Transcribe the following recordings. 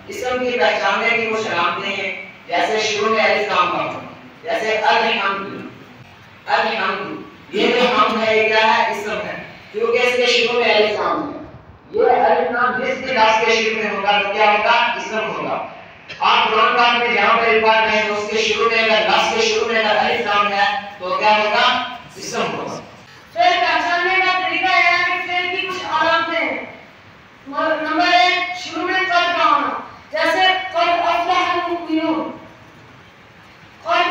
اسم کی پہچاننے کی کچھ علامتیں ہیں، جیسے شروع میں الف لام کا ہونا، جیسے الحمد، الحمد، یہ جو حمد ہے یہ کیا ہے؟ اسم ہے، کیونکہ اس کے شروع میں الف لام ہے۔ یہ الف لام جس کے لفظ کے شروع میں ہوگا تو کیا ہوگا؟ اسم ہوگا۔ آپ قرآن پاک میں جہاں پر ایک بار کہیں تو اس کے شروع میں اگر لفظ کے شروع میں اگر الف لام ہے تو کیا ہوگا؟ اسم ہوگا۔ فعل پہچاننے کا طریقہ یہ ہے کہ فعل کی کچھ علامتیں ہیں۔ نمبر 1 شروع میں قد کا ہونا، جیسے قد افلح المؤمنون، قد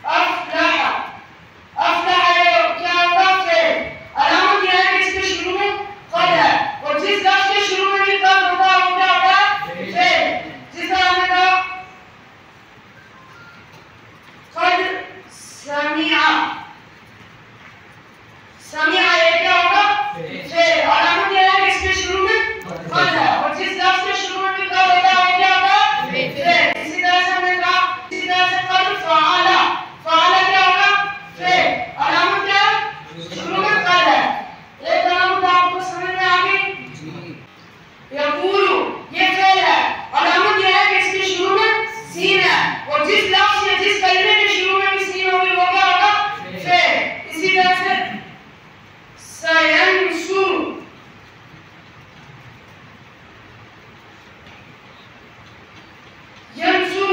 افلح، افلح کیا ہوگا؟ فعل۔ علامت یہ ہے کہ اس کے شروع میں قد ہے، اور جس لفظ کے شروع میں بھی قد ہوگا وہ کیا ہوگا؟ فعل۔ جس طرح ہم نے کہا قد سمع، سمع یہ کیا ہوگا؟ فعل۔ علامت یہ ہے کہ اس کے شروع میں قد ہے، اور جس لفظ کے شروع میں بھی قد ہوتا ہے وہ کیا ہوگا؟ فعل۔ اسی طرح سے ہم نے کہا، اسی طرح سے قد فعل، فعل کیا ہوگا؟ فعل۔ علامت کیا ہے؟ شروع میں قد ہے۔ ایک علامت آپ کو سمجھ میں آ گئی؟ یقول یہ فعل ہے، علامت یہ ہے کہ اس کے شروع میں سین ہے، اور جس لفظ یا جس کلمے کے شروع میں بھی سین ہوگی وہ کیا ہوگا؟ فعل۔ اسی طرح سے سینسر، ینسر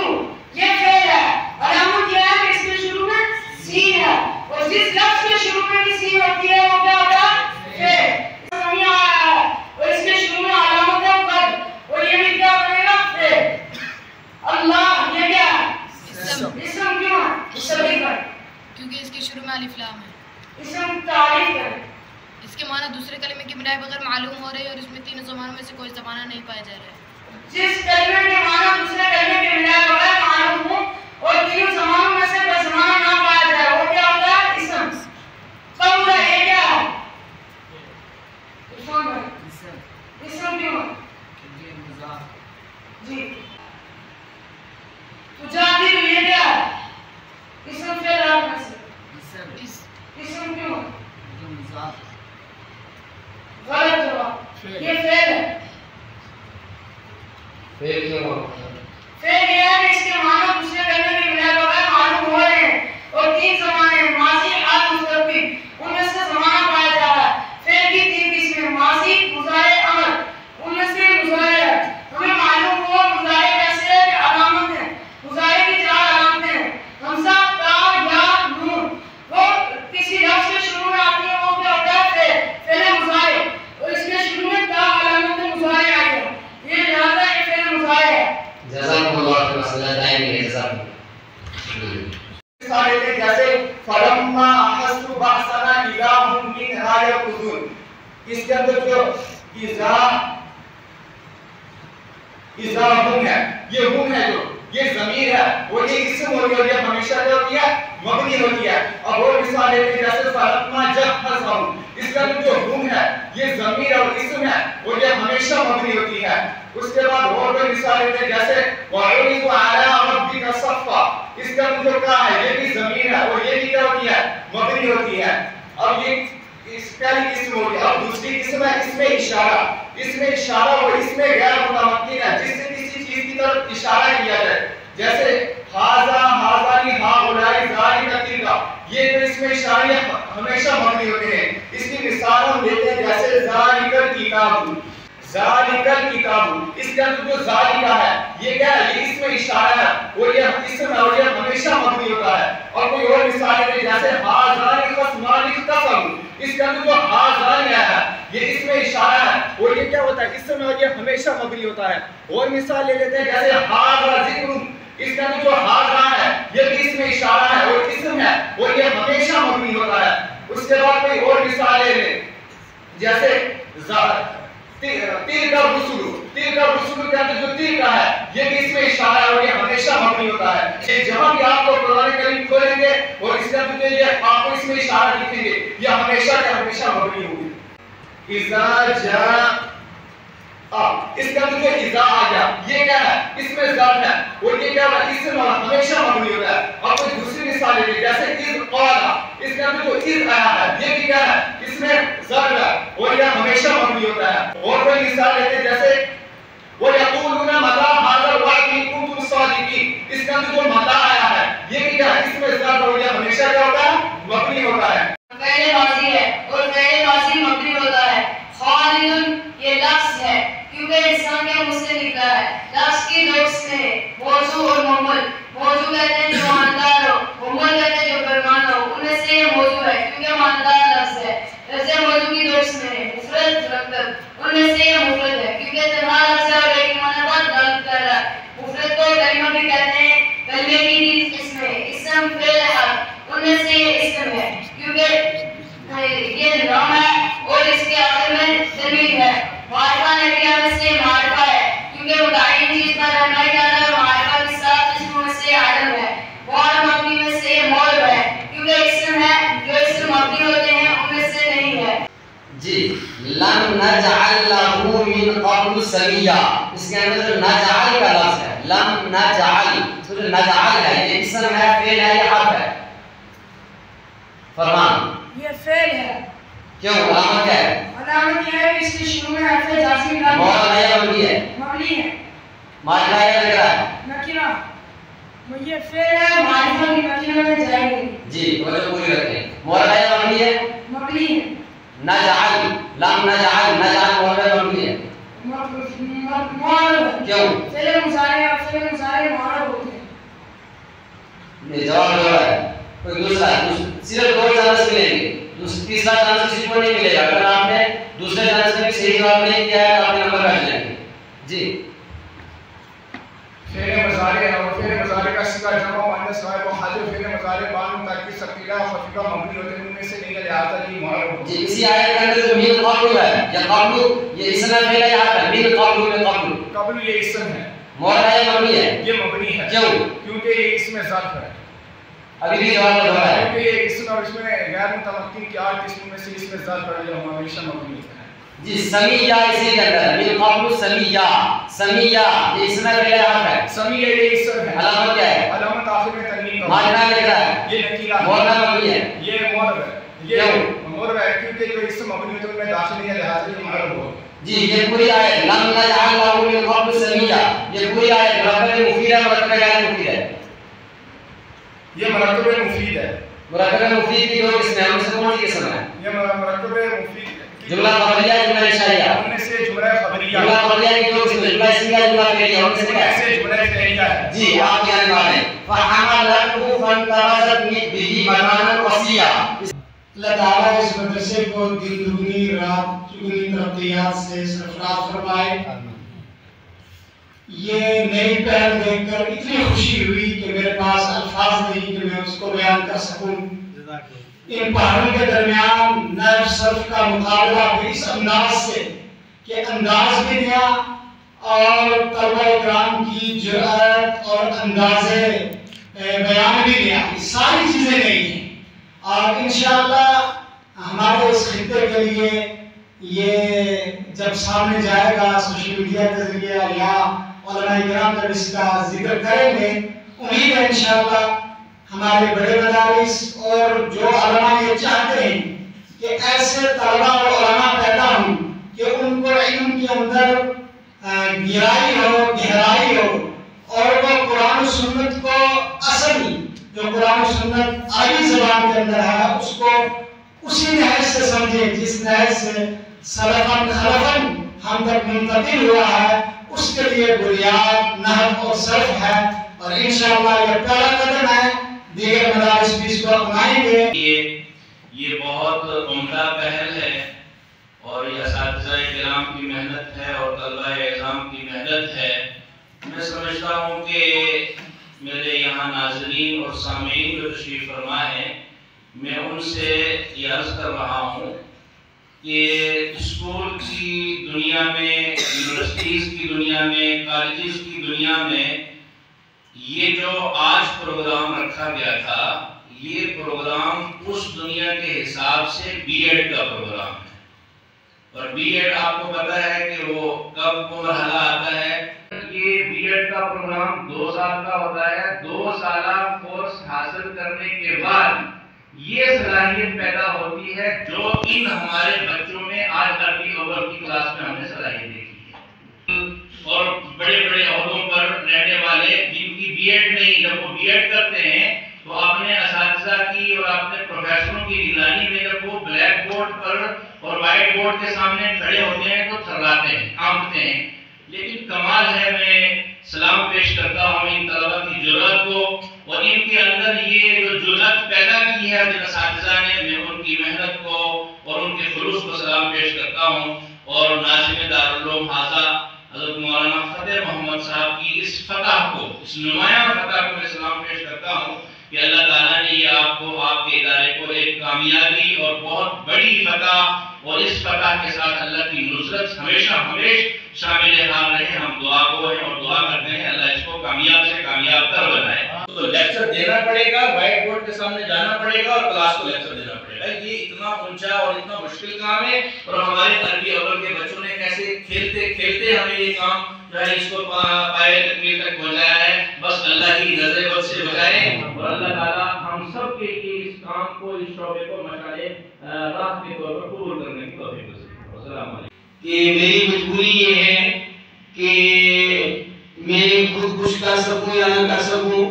یہ فعل ہے، علامت یہ ہے کہ اس کے شروع میں سین ہے، اور جس لفظ کے شروع میں بھی سین ہوتی ہے وہ کیا ہوگا؟ فعل۔ سمع ہے اور اس کے شروع میں علامت ہے قد، اور یہ بھی کیا بنے گا؟ فعل۔ اللہ یہ کیا ہے؟ اسم کیوں ہے؟ مشترک ہے کیونکہ اس کے شروع میں الف لام ہے۔ اسم تعریف ہے، اس کے معنی دوسرے کلمے کی بنائے بغیر معلوم ہو رہے ہیں اور اس میں تینوں زبانوں میں سے کوئی زبانہ نہیں پایا جا رہا ہے۔ جس کلمے کے معنی دوسرے کلمے کے بنائے بغیر معلوم ہو اور تینوں زبانوں میں سے کوئی زبانہ نہ پایا جائے وہ کیا ہوتا ہے؟ اسم۔ قول یہ کیا ہے؟ اسم کیوں ہے؟ جی۔ تجادل یہ کیا ہے؟ اسم فعل ہے میں سے۔ اسم کیوں ہے؟ غلط جواب، یہ فعل ہے۔ پھر کیوں؟ فعل یہ ہے کہ اس کے معنی دوسرے کلمے کے بنائے بغیر معلوم ہو رہے ہیں اور تین زمانے ہیں، ماضی، حال، مستقبل، ان میں سے زمانہ پایا جا رہا ہے۔ فعل کی تین قسمیں، ماضی، مضارع، امر، ان میں سے مضارع ہے۔ ہمیں معلوم ہوا مضارع کیسے ہے کہ علامت ہے، مضارع کی 4 علامتیں ہیں، حمزہ، تا، یا، نون۔ وہ کسی لفظ کے شروع میں آتی ہے وہ کیا ہوتا ہے؟ فعل، فعل مضارع، اور اس کے شروع میں تا علامت مضارع آئی ہے، یہ لہذا یہ فعل مضارع ہے۔ جزاک اللہ خیر، مسئلہ ٹائم ہے، جزاک اللہ۔ جیسے فلما احسوا باسنا اذا هم منها يركضون، اس کے اندر جو اذا هم ہے، یہ ہم ہے، جو یہ ضمیر ہے وہ یہ اسم ہوتی ہے اور یہ ہمیشہ کیا ہوتی ہے؟ مبنی ہوتی ہے۔ اب اور مثال لیتے ہیں جیسے فلما جهزهم، اس کا جو ہم ہے یہ ضمیر اور اسم ہے اور یہ ہمیشہ مبنی ہوتی ہے۔ اس کے بعد اور کوئی مثال لیتے ہیں جیسے وَعُرِضُ عَلَىٰ رَبِّكَ صَفًّا، اس کا جو کیا ہے یہ بھی ضمیر ہے اور یہ بھی کیا ہوتی ہے؟ مبنی ہوتی ہے۔ اب یہ اس پہلی قسم ہوگی۔ اب دوسری قسم ہے اس میں اشارہ، اس میں اشارہ اور اس میں غیر متمکن ہے، جس سے کسی چیز کی طرف اشارہ کیا جائے، جیسے ہاذا، ہاذانی، ہاؤلائی، ذالک، تلک، یہ جو اس میں اشارے ہمیشہ مبنی ہوتے ہیں۔ اس کی مثال ہم لیتے ہیں جیسے ذالک الکتاب، ذالک الکتاب، اس کا جو ذالکہ ہے یہ کیا ہے؟ یہ اس میں اشارہ ہے اور یہ اسم ہے اور یہ ہمیشہ مبنی ہوتا ہے۔ اور کوئی اور مثال ہے جیسے ہاذان خصمان اختصموا، اس کا جو ہاذان ہے یہ اس میں اشارہ ہے اور یہ کیا ہوتا ہے؟ اسم ہے اور یہ ہمیشہ مبنی ہوتا ہے۔ اور مثال لے لیتے ہیں جیسے ہاذا ذکر، اس کا جو ہاذا ہے یہ بھی اس میں اشارہ ہے اور اسم ہے اور یہ ہمیشہ مبنی ہوتا ہے۔ اس کے بعد کوئی اور مثال لے لیں جیسے تلک الرسل، تلک الرسل کا جو تلک ہے یہ بھی اس میں اشارہ ہے اور یہ ہمیشہ مبنی ہوتا ہے۔ جہاں بھی آپ کو قرآن کریم کھولیں گے اور اس کا جو یہ آپ کو اس میں اشارہ دکھیں گے یہ ہمیشہ کے ہمیشہ مبنی ہوگی۔ اذا جاء، اس کا جو اذا آ گیا یہ کیا ہے؟ اس میں ظرف ہے اور یہ کیا ہے؟ اسم ہمیشہ مبنی ہوتا ہے۔ اور کوئی دوسری مثال لے لیں جیسے اذ قال، اس کا جو اذ آیا ہے یہ بھی کیا ہے؟ اس میں ظرف ہے اور یہ ہمیشہ مبنی مبنی ہوتا ہے. اور کوئی مثال لیتے جیسے وَيَقُولُونَ مَتَىٰ هَٰذَا الْوَعْدُ إِن كُنتُمْ صَادِقِينَ. اس کے اندر جو متا آیا ہے یہ بھی کیا ہے؟ اس میں اضافہ ہو گیا. ہمیشہ کیا ہوتا ہے؟ مبنی ہوتا ہے. فعل ماضی ہے اور فعل ماضی مبنی ہوتا ہے. خالد یہ لفظ ہے کیونکہ انسان کے منہ سے نکلا ہے. لفظ کی دو قسمیں ہیں، موضوع اور مہمل. موضوع کہتے ہیں جو ماندار ہو، مہمل کہتے ہیں جو فرمان ہو. ان میں سے یہ موضوع ہے کیونکہ ماندار لفظ ہے. ویسے موضوع کی دو قسمیں ہیں، مفرد مرکب. ان میں سے یہ مفرد ہے کیونکہ تنہا لفظ ہے اور ایک معنی پر دل کر رہا ہے. مفرد کو کلمہ بھی کہتے ہیں. کلمے کی بھی قسم ہے، اسم فعل حرف. ان میں سے یہ اسم ہے کیونکہ یہ نام ہے اور اس کے آخر میں ضمیر ہے. معرفہ نکرہ میں سے معرفہ ہے کیونکہ متعین چیز پر رہنمائی کرتا ہے. معرفہ کے ساتھ اسم میں سے عدم ہے. مول مبنی میں سے مول ہے کیونکہ اسم ہے، جو اسم مبنی ہوتے ہیں ان میں سے نہیں ہے. جی لم نجعل له من قبل سمیا. اس کے اندر جو نجعل کا لفظ ہے، لم نجعل، تو جو نجعل ہے یہ اسم ہے، فعل ہے یا حرف ہے؟ فرمان یہ فعل ہے. کیوں؟ علامت کیا ہے؟ علامت یہ ہے کہ اس کے شروع میں حرف جازم کا مولا ہے یا مبنی ہے؟ مبنی ہے. معرفہ ہے یا نکرہ ہے؟ نکرہ. یہ فعل ہے، معرفہ کی نکرہ میں جائے گی. جی توجہ پوری رکھیں. مولا ہے یا مبنی ہے؟ مبنی ہے. نجعل، لم نجعل، نجعل مولا ہے مبنی ہے. معرب کیوں؟ فعل مضارع اور فعل مضارع معرب ہوتے ہیں. یہ جواب جو ہے کوئی دوسرا صرف دو چانس ملیں گے. تیسرا چانس کسی کو نہیں ملے گا. اگر آپ نے دوسرے چانس میں بھی صحیح جواب نہیں دیا ہے تو آپ نے نمبر کاٹ لیں گے. جی فعل مضارع ہے اور فعل مضارع کا صیغہ جمع مؤنث غائب و حاضر. فعل مضارع بان تاکید ثقیلہ اور خفیفہ مبنی ہوتے ہیں، ان میں سے نہیں ہے، لہذا یہ معرب ہوتا ہے. جی اسی آیت کے اندر جو من قبل ہے یا قبل، یہ اسم فعل ہے یہاں پر من قبل میں قبل. قبل یہ اسم ہے، مولا ہے مبنی ہے. یہ مبنی ہے. کیوں؟ کیونکہ یہ اسم ظرف ہے. ابھی بھی جواب ہو رہا ہے. کیونکہ یہ اسم اور اس میں غیر متمکن کی 8 قسموں میں سے اسم ظرف ہے جو ہمیشہ مبنی ہوتا ہے. جی سمیہ اسی کے اندر من قبل سمیہ. سمیہ یہ اسم فعل حرف ہے. سمیہ یہ اسم ہے. علامت کیا ہے؟ علامت آخر میں تنوین کا. معرفہ نکرہ ہے. یہ نکیرہ ہے. مولا مبنی ہے. یہ معرب ہے. یہ معرب ہے کیونکہ جو اسم مبنی ہوتا ہے ان میں داخل نہیں ہے، لہذا یہ معرب ہوگا. جی یہ پوری آیت لم نجعل له من قبل سمیا، یہ پوری آیت مرکب مفید ہے، مرکب غیر مفید ہے. یہ مرکب مفید ہے. مرکب مفید کی دو قسمیں ہیں، ان سے کون سی قسم ہے؟ یہ مرکب مفید جملہ خبریہ، جملہ انشائیہ. ان میں سے جملہ خبریہ. جملہ خبریہ کی دو قسمیں، جملہ اسمیہ، جملہ فعلیہ. ان میں سے کیا ہے؟ جملہ فعلیہ ہے. جی آپ جاننے والے ہیں. فحملته فانتبذت به مكانا قصيا. اللہ تعالیٰ اس مدرسے کو دن دگنی رات چگنی ترقیات سے سرفراز فرمائے. یہ نئی پہل دیکھ کر اتنی خوشی ہوئی کہ میرے پاس الفاظ نہیں کہ میں اس کو بیان کر سکوں. ان پہاڑوں کے درمیان نحو صرف کا مقابلہ بھی اس انداز سے کہ انداز بھی دیا اور طلبہ اکرام کی جرأت اور انداز بیان بھی دیا. ساری چیزیں نہیں ہیں اور انشاءاللہ ہمارے اس خطے کے لیے یہ جب سامنے جائے گا سوشل میڈیا کے ذریعے یا علماء کرام جب اس کا ذکر کریں گے، امید ہے انشاءاللہ ہمارے بڑے مدارس اور جو علماء یہ چاہتے ہیں کہ ایسے طلباء اور علماء پیدا ہوں کہ ان کو علم کے اندر گہرائی ہو، گہرائی ہو اور وہ قرآن و سنت کو اصل جو قرآن و سنت عربی زبان کے اندر ہے اس کو اسی نہج سے سمجھیں جس نہج سے سلفاً خلفاً ہم تک منتقل ہوا ہے. اس کے لیے بنیاد نحو اور صرف ہے اور انشاءاللہ یہ پہلا قدم ہے. دیگر مدارس بھی اس کو اپنائیں گے. یہ بہت عمدہ پہل ہے اور یہ اساتذہ کرام کی محنت ہے اور طلبہ اعظام کی محنت ہے. میں سمجھتا ہوں کہ میرے یہاں ناظرین اور سامعین جو تشریف فرما ہیں، میں ان سے یہ عرض کر رہا ہوں کہ اسکول کی دنیا میں، یونیورسٹیز کی دنیا میں، کالجز کی دنیا میں یہ جو آج پروگرام رکھا گیا تھا، یہ پروگرام اس دنیا کے حساب سے بی ایڈ کا پروگرام ہے. اور بی ایڈ آپ کو پتہ ہے کہ وہ کب وہ مرحلہ آتا ہے. یہ بی ایڈ کا پروگرام 2 سال کا ہوتا ہے. 2 سالہ کورس حاصل کرنے کے بعد یہ صلاحیت پیدا ہوتی ہے جو ان ہمارے بچوں میں آج عربی اول کی کلاس بی ایڈ کرتے ہیں تو اپنے اساتذہ کی اور اپنے پروفیسروں کی نگرانی میں جب وہ بلیک بورڈ پر اور وائٹ بورڈ کے سامنے کھڑے ہوتے ہیں تو تھراتے ہیں، کانپتے ہیں. لیکن کمال ہے، میں سلام پیش کرتا ہوں ان طلبہ کی جرأت کو اور ان کے اندر یہ جو جرأت پیدا کی ہے جن اساتذہ نے، میں ان کی محنت کو اور ان کے خلوص کو سلام پیش کرتا ہوں. اور ناظم دارالعلوم حاضہ حضرت مولانا فتح محمد صاحب کی اس فتح کو، اس نمایاں فتح کو میں سلام پیش کرتا ہوں کہ اللہ تعالیٰ نے یہ آپ کو، آپ کے ادارے کو ایک کامیابی اور بہت بڑی فتح، اور اس فتح کے ساتھ اللہ کی نصرت ہمیشہ شامل حال رہے. ہم دعا کو ہیں اور دعا کرتے ہیں اللہ اس کو کامیاب سے کامیاب تر بنائے. تو لیکچر دینا پڑے گا، وائٹ بورڈ کے سامنے جانا پڑے گا اور کلاس کو لیکچر دینا پڑے گا. یہ اتنا اونچا اور اتنا مشکل کام ہے، اور ہمارے عربی اول کے بچوں نے کیسے کھیلتے کھیلتے ہمیں یہ کام جو ہے اس کو پائے تکمیل تک پہنچایا ہے. بس اللہ کی نظر بد سے بچائے اور اللہ تعالیٰ ہم سب کے لیے اس کام کو، اس شعبے کو مشعل راہ کے طور پر قبول کرنے کی توفیق دے. السلام علیکم. کہ میری مجبوری یہ ہے کہ میں خود کچھ کر سکوں یا نہ کر سکوں،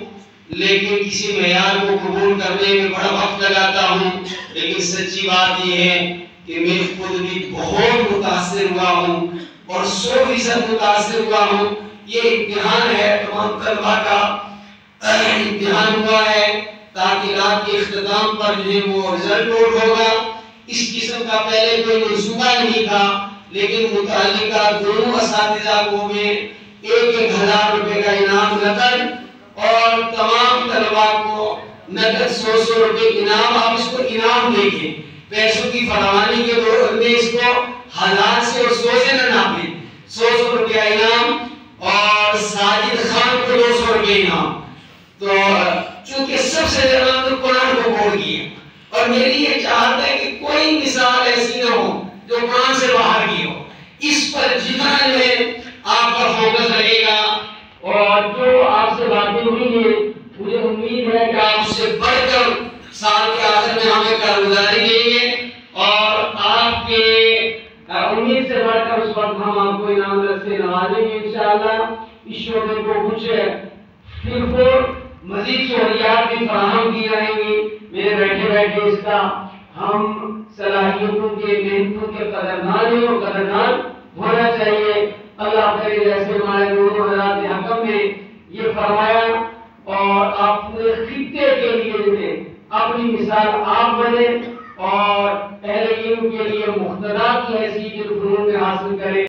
لیکن کسی معیار کو قبول کرنے میں بڑا وقت لگاتا ہوں. لیکن سچی بات یہ ہے کہ میں خود بھی بہت متاثر ہوا ہوں اور 100% متاثر ہوا ہوں. یہ امتحان ہے، تمام طلبہ کا امتحان ہوا ہے تاکہ رات کے اختتام پر جو ہے وہ رزلٹ نوٹ ہوگا. اس قسم کا پہلے کوئی منصوبہ نہیں تھا، لیکن متعلقہ دونوں اساتذہ کو میں 1,000 روپے کا انعام نقد اور تمام طلبہ کو نقد 100 روپے انعام. آپ اس کو انعام دیکھیں، پیسوں کی فراوانی کے دور میں اس کو حالات سے اور 100 سے نہ ناپیں. 100 روپے انعام اور ساجد خان کو 200 روپے انعام. تو چونکہ سب سے زیادہ تو قرآن کو پڑھ گیا، اور میری یہ چاہت ہے کہ کوئی مثال ایسی نہ ہو جو قرآن سے باہر کی ہو. اس پر جتنا جو ہے آپ کا فوکس رہے گا، اور جو آپ سے باتیں ہوئی ہیں مجھے امید ہے کہ آپ اس سے بڑھ کر سال کے آخر میں ہمیں کارگزاری دیں گے، اور آپ کے امید سے بڑھ کر اس وقت ہم آپ کو انعام سے نوازیں گے انشاءاللہ. اس شعبے کو کچھ پھر مزید سہولیات بھی فراہم کی جائیں گی. میرے بیٹھے بیٹھے اس کا ہم صلاحیتوں کے، محنتوں کے قدردان ہیں اور قدردان ہونا چاہیے. اللہ کرے جیسے ہمارے دونوں حضرات حکم نے یہ فرمایا، اور آپ پورے خطے کے لیے اپنی مثال آپ بنے اور اہل علم کے لیے مقتدا کی حیثیت الفنون میں حاصل کریں.